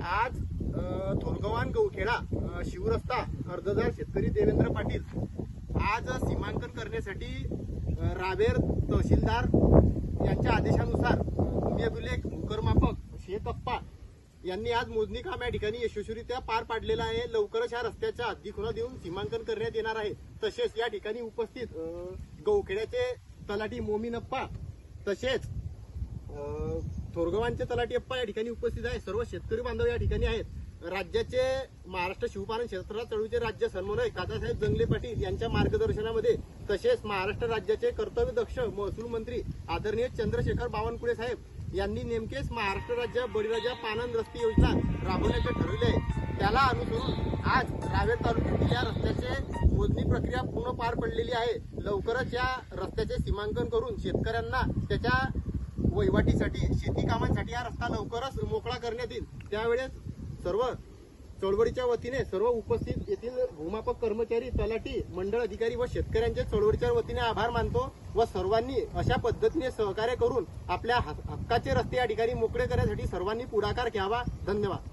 आज थोरगव्हाण गौखेडा शिवरस्ता अर्जदार शेतकरी देवेंद्र पाटील आज सीमांकन करण्यासाठी रावेर तहसीलदार यांच्या आदेशानुसार भूमी अभिलेख भूकरमापक शेतप्पा यांनी आज मोजणी काम या ठिकाणी यशस्वीरित्या पार पाडलेलं आहे। लवकरच या रस्त्याच्या हद्दीखुणा देऊन सीमांकन करण्यात येणार आहे। तसेच या ठिकाणी उपस्थित गौखेड्याचे तलाठी मोमीनप्पा तसेच थोरगव्हाणचे तलाठी अप्पा या ठिकाणी उपस्थित आहे। सर्व शेतकरी बांधव या ठिकाणी आहेत। राज्याचे महाराष्ट्र शिवपालन क्षेत्र चळवळीचे राज्य समन्वयक दादासाहेब जंगले पाटील यांच्या मार्गदर्शनामध्ये तसेच महाराष्ट्र राज्याचे कर्तव्यदक्ष महसूल मंत्री आदरणीय चंद्रशेखर बावनकुळे साहेब यांनी नेमकेच महाराष्ट्र राज्य बळीराजा पानंद रस्ते योजना राबवण्याचे ठरवले आहे। त्याला अनुसरून आज रावेर तालुक्यातील या रस्त्याचे मोजणी प्रक्रिया पूर्ण पार पडलेली आहे। लवकरच या रस्त्याचे सीमांकन करून शेतकऱ्यांना त्याच्या वहिवाटीसाठी शेती कामांसाठी हा रस्ता लवकरच मोकळा करण्यात येईल। त्यावेळेस सर्व चळवळीच्या वतीने सर्व उपस्थित येथील भूमापक कर्मचारी तलाठी मंडळ अधिकारी व शेतकऱ्यांचे चळवळीच्या वतीने आभार मानतो व सर्वांनी अशा पद्धतीने सहकार्य करून आपल्या हक्काचे रस्ते या ठिकाणी मोकळे करण्यासाठी सर्वांनी पुढाकार घ्यावा। धन्यवाद।